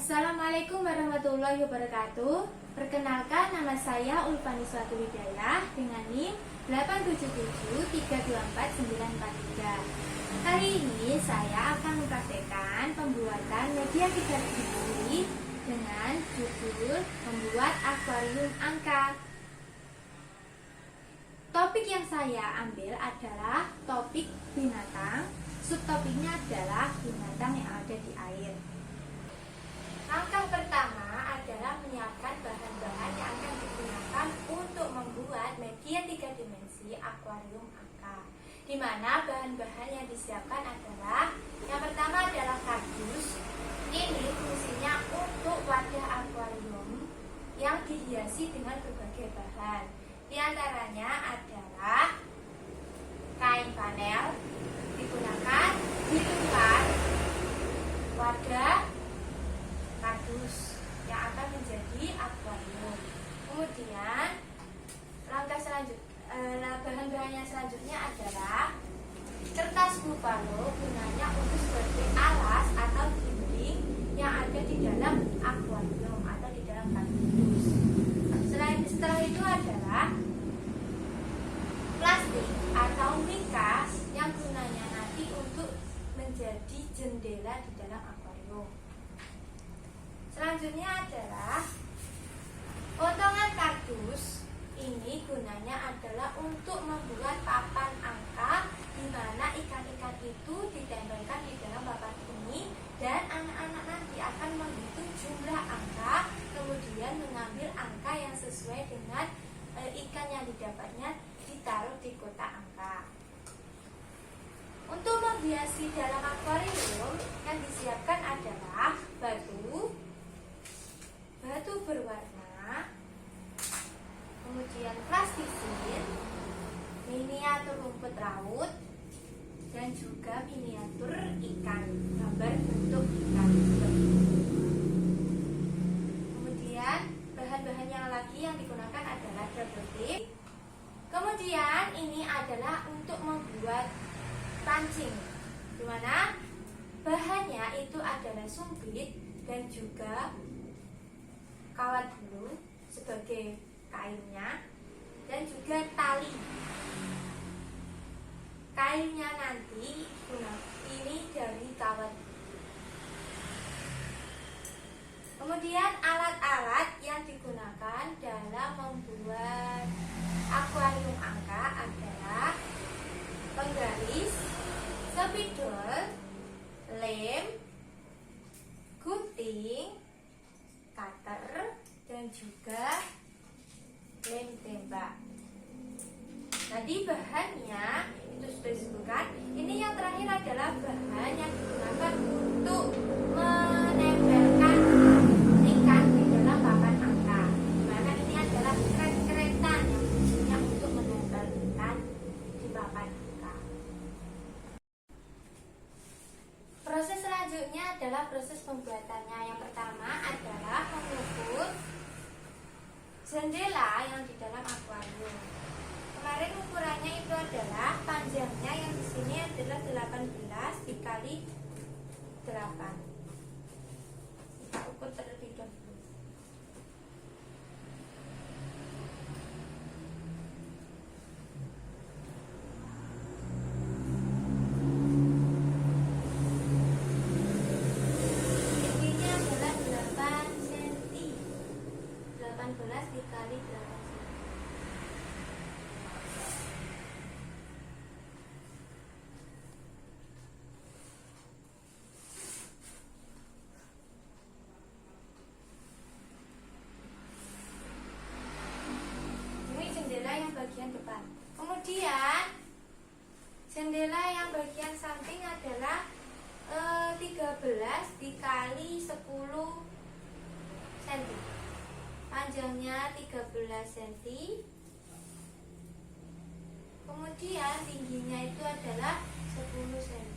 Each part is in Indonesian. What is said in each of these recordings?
Assalamualaikum warahmatullahi wabarakatuh. Perkenalkan, nama saya Ulfani Suatu Hidayah dengan NIM 877324943. Kali ini saya akan mempraktekkan pembuatan media tiga dimensi dengan judul membuat akuarium angka. Topik yang saya ambil adalah topik binatang. Subtopiknya adalah binatang yang ada di air. Langkah pertama adalah menyiapkan bahan-bahan yang akan digunakan untuk membuat media tiga dimensi akuarium angka. Di mana bahan-bahan yang disiapkan adalah yang pertama adalah kardus. Ini fungsinya untuk wadah akuarium yang dihiasi dengan berbagai bahan. Di antaranya adalah kain panel digunakan di luar wadah kardus yang akan menjadi akuarium. Kemudian bahan-bahan yang selanjutnya adalah kertas buffalo, gunanya untuk sebagai alas atau dinding yang ada di dalam akuarium atau di dalam kardus. Setelah itu adalah plastik atau mikas yang gunanya nanti untuk menjadi jendela di dalam akuarium. Selanjutnya adalah potongan kardus. Ini gunanya adalah untuk membuat papan angka, di mana ikan-ikan itu ditempelkan di dalam papan ini, dan anak-anak nanti akan menghitung jumlah angka, kemudian mengambil angka yang sesuai dengan ikan yang didapatnya, ditaruh di kotak angka. Untuk menghiasi dalam akuarium yang disiapkan adalah batu berwarna, kemudian plastisin, miniatur rumput laut, dan juga miniatur ikan, gambar bentuk ikan. Kemudian bahan-bahan yang lagi yang digunakan adalah double tip. Kemudian ini adalah untuk membuat pancing, di mana bahannya itu adalah sumpit dan juga kawat bulu sebagai kainnya, dan juga tali. Kainnya nanti ini dari kawat bulu. Kemudian alat-alat yang digunakan dalam membuat akuarium angka adalah penggaris, spidol, lem, gunting, cutter, dan juga lem tembak. Tadi bahannya itu sudah disebutkan. Ini yang terakhir adalah bahan yang digunakan untuk menempelkan ikan di dalam papan angka. Dimana ini adalah kret-kretan yang fungsinya untuk menempel ikan di papan angka. Proses selanjutnya adalah proses pembuatannya. Yang pertama adalah mengukur jendela yang di dalam akuarium. Kemarin ukurannya itu adalah panjangnya yang di sini adalah 18 dikali 8. Kita ukur terlebih dahulu. Tingginya adalah 8 cm. 18 dikali 8 cm. Ini jendela yang bagian depan. Kemudian jendela yang bagian samping adalah 13 dikali 10 cm. Panjangnya 13 cm. Kemudian tingginya itu adalah 10 cm.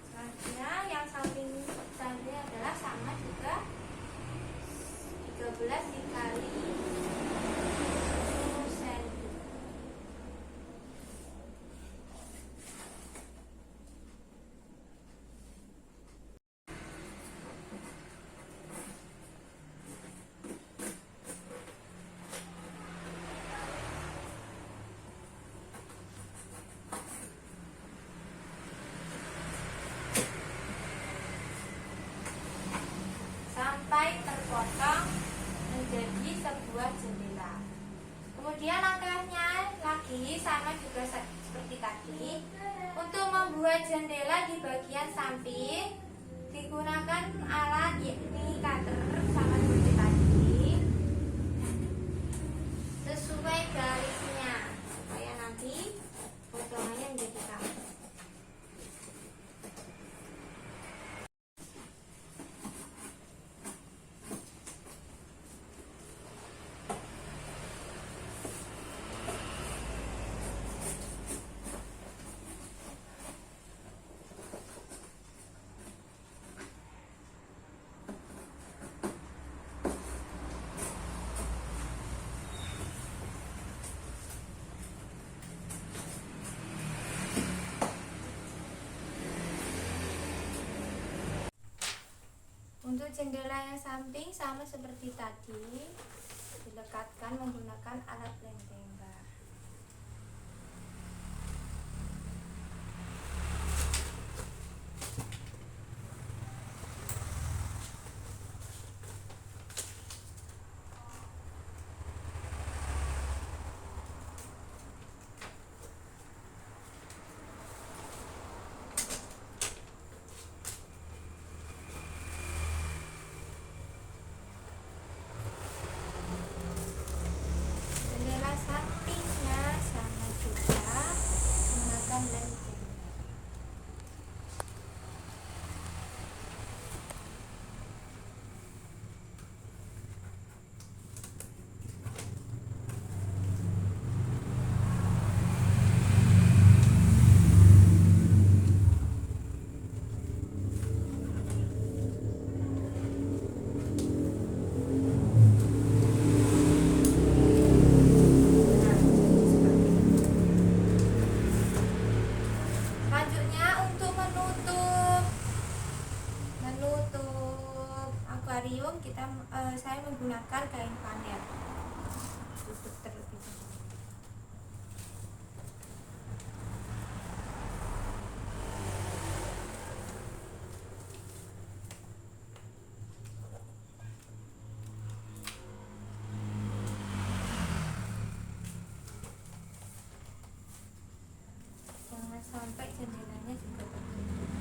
Selanjutnya yang sampingnya adalah sama juga 13 dikali sebuah jendela. Kemudian langkahnya lagi sama juga seperti tadi. Untuk membuat jendela di bagian samping digunakan alat yakni cutter sama seperti tadi. Sesuai garisnya supaya nanti potongannya menjadi sama. Untuk jendela yang samping sama seperti tadi, dilekatkan menggunakan alat lem tembak. Sampingnya sama juga menggunakan lem tembak. Akuarium saya menggunakan kain panel. Tutup terlebih dahulu. Jangan sampai jendelanya juga tertutup.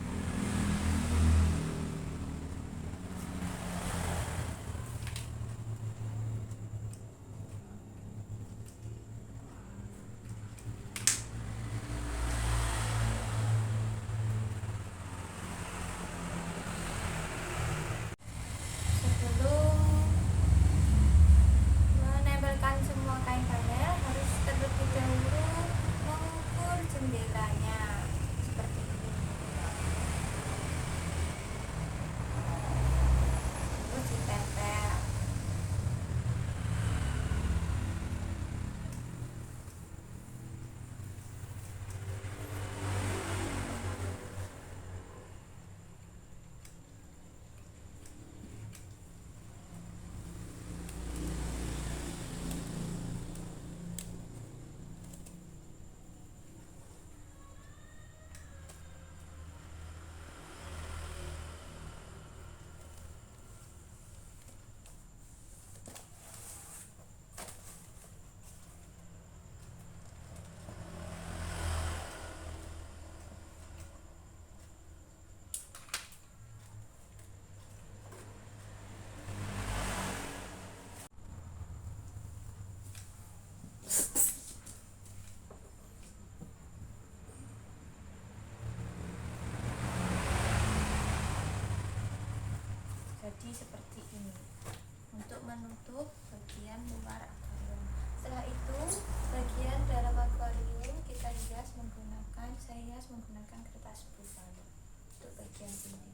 Jadi seperti ini untuk menutup bagian luar akuarium. Setelah itu bagian dalam akuarium kita hias menggunakan kertas buffalo untuk bagian dinding.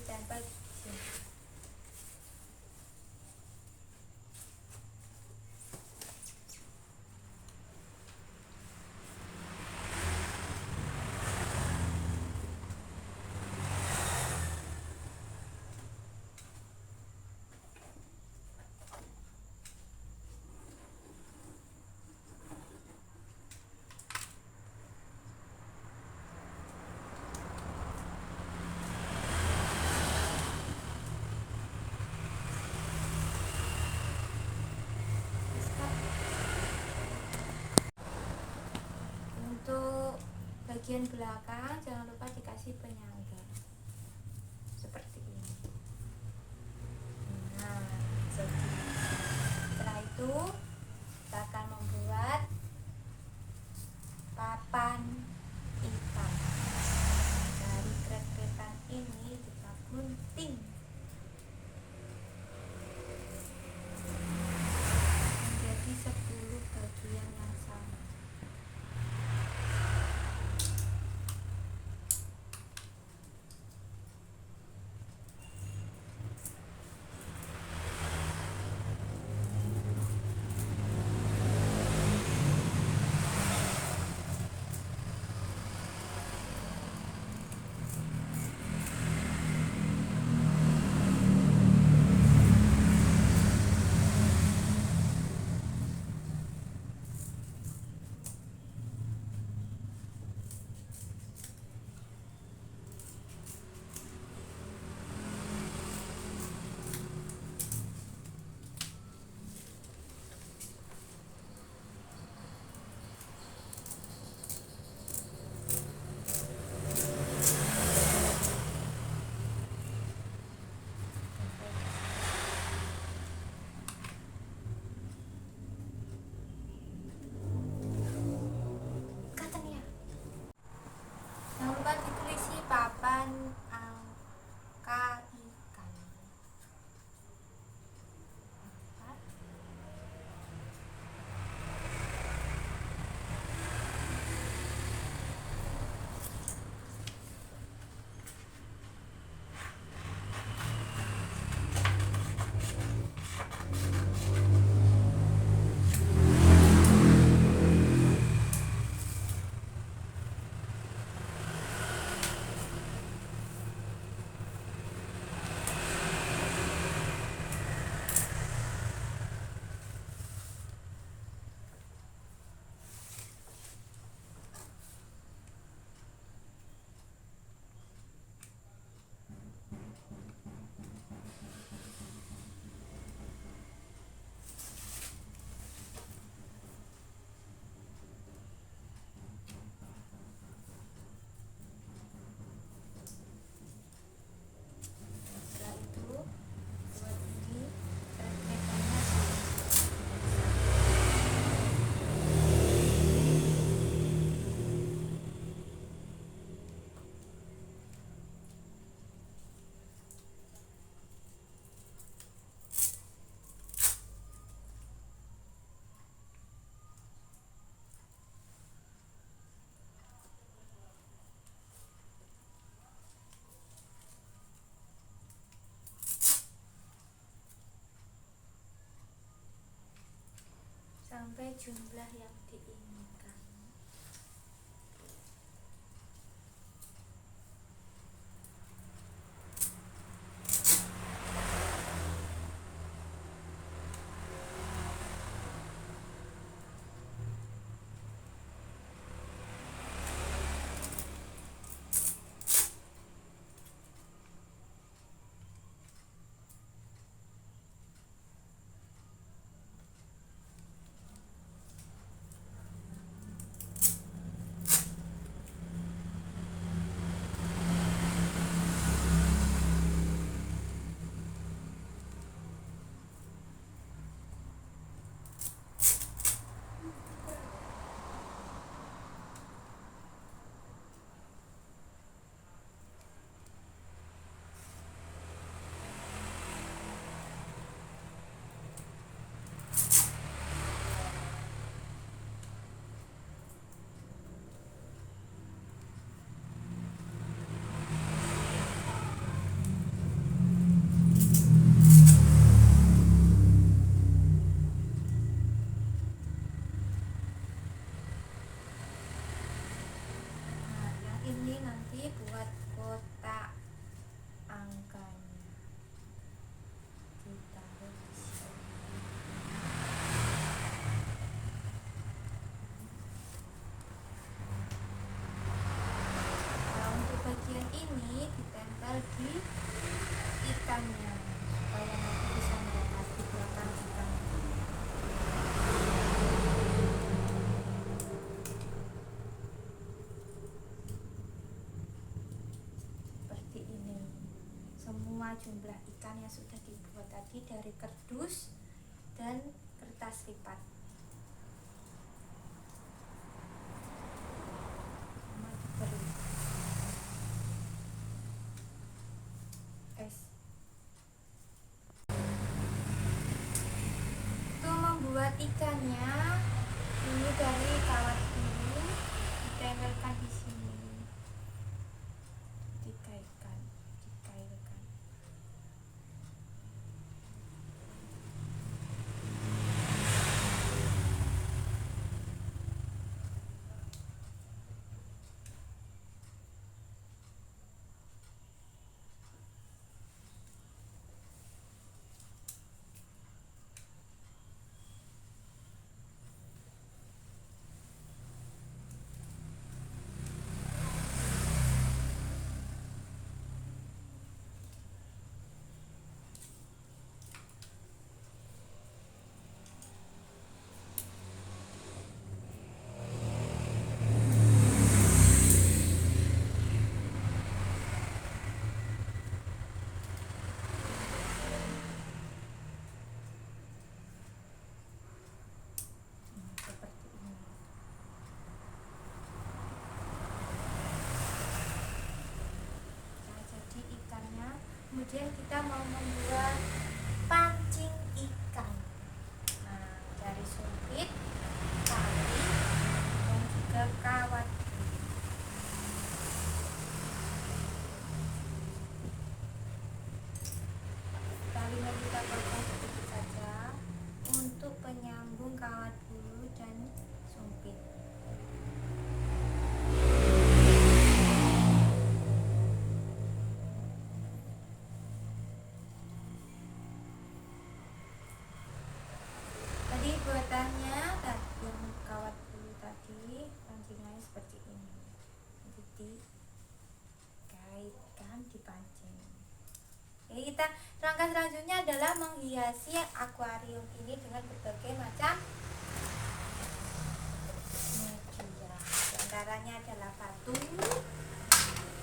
ditempel di sini. Untuk bagian belakang jangan lupa dikasih penyangga seperti ini. Nah, jadi setelah itu kita akan membuat papan ikan. Dari kret-kretan ini kita gunting menjadi 10 bagian yang sama. Jangan lupa ditulisi papan angka ikan. Setelah itu buat ini kret-kretannya sampai jumlah yang diinginkan. ikannya supaya nanti bisa merapat di belakang ikan. Seperti ini semua jumlah ikan yang sudah dibuat tadi dari kardus dan kertas lipat. Semua diberi. Untuk membuat ikannya, ini dari kawat dulu ditempelkan di sini, dikaitkan. Seperti ini. Nah, jadi ikannya. Kemudian kita mau membuat pancing ikan. Nah, dari sumpit, tali, dan juga kawat. Talinya kita potong sedikit saja untuk penyambung kawat bulu dan sumpit. Tadi buatannya yang kawat bulu tadi pancingannya seperti ini. Jadi kaitkan dipancing. Jadi kita langkah selanjutnya adalah menghiasi akuarium ini dengan berbagai macam media. Di antaranya adalah batu,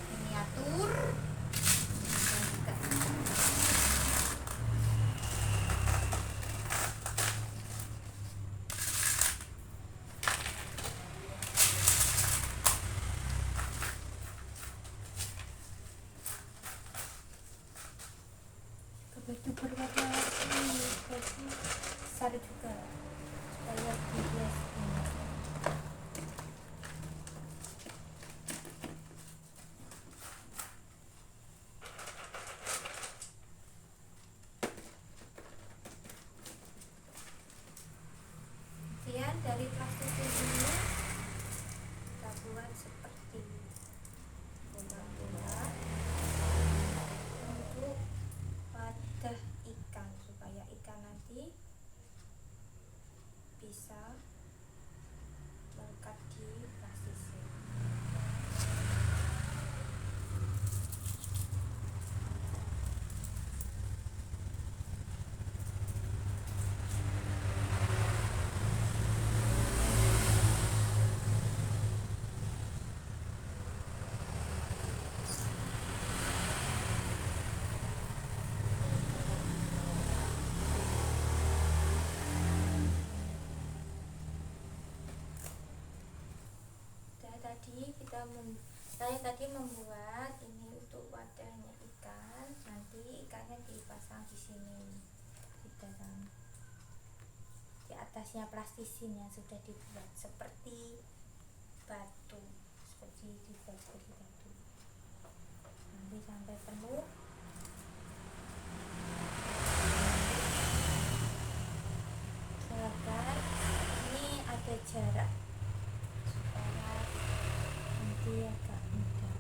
miniatur, dan juga baju berwarna-warni, baju besar juga supaya dihias ini. Kemudian dari plastik ini kita buat seperti bola-bola untuk wadah ikan supaya ikan nanti bisa melekat di plastik. Saya tadi membuat ini untuk wadahnya ikan. Nanti ikannya dipasang di sini di dalam, di atasnya plastisin yang sudah dibuat seperti batu, dibuat seperti batu. Nanti sampai penuh. Silakan. Ini ada jarak supaya nanti agak mudah.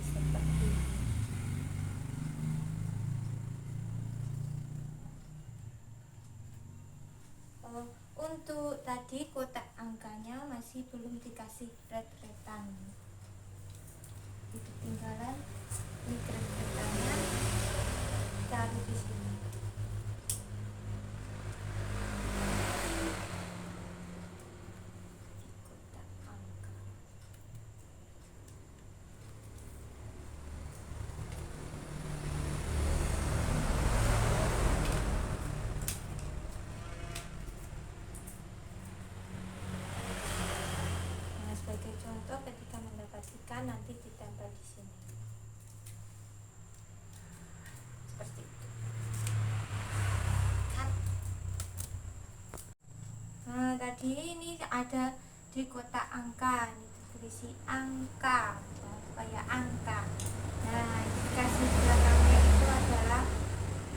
seperti ini. Untuk tadi kotak angkanya masih belum dikasih ret-retan. Itu tinggalan ini ret-retannya taruh di sini. Kotak angka. Sebagai contoh, ketika mendapat ikan nanti ditempel di sini seperti itu. Nah, tadi ini ada di kotak angka, ini terisi angka, supaya angka. Nah, dikasih belakangnya itu adalah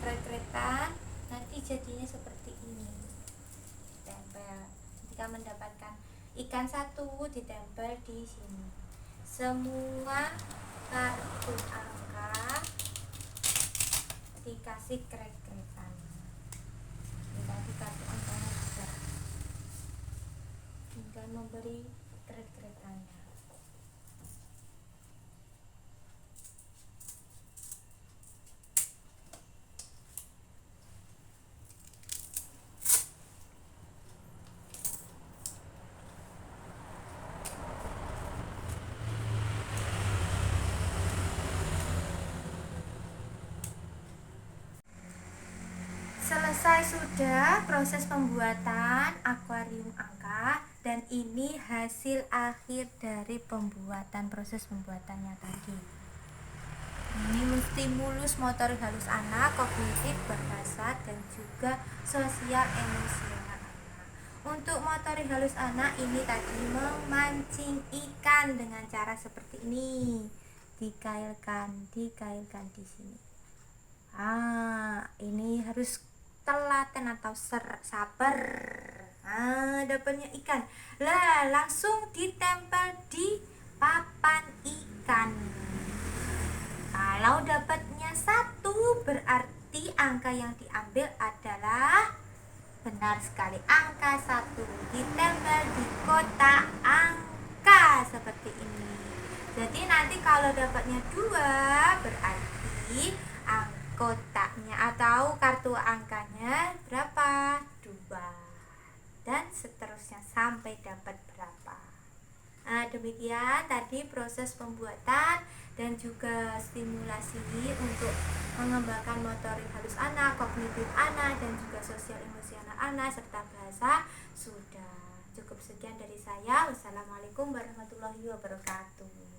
ret-retan, nanti jadinya seperti ini. Tempel. Ketika mendapatkan ikan satu ditempel di sini. Semua kartu angka dikasih kret-kretan. Ini tadi kartu angkanya sudah, tinggal memberi kret-kretannya. Selesai sudah proses pembuatan akuarium angka, dan ini hasil akhir dari proses pembuatannya tadi. Ini menstimulus motorik halus anak, kognitif, bahasa, dan juga sosial emosional anak. Untuk motorik halus anak ini tadi memancing ikan dengan cara seperti ini. Dikailkan di sini. Ini harus telaten atau sabar. Dapatnya ikan. Langsung ditempel di papan ikan. Kalau dapatnya 1, berarti angka yang diambil adalah benar sekali, angka 1 ditempel di kotak angka seperti ini. Jadi nanti kalau dapatnya 2, berarti kotaknya atau kartu angkanya berapa? 2, dan seterusnya sampai dapat berapa. Demikian tadi proses pembuatan dan juga stimulasi untuk mengembangkan motorik halus anak, kognitif anak, dan juga sosial emosional anak serta bahasa sudah. Cukup sekian dari saya. Wassalamualaikum warahmatullahi wabarakatuh.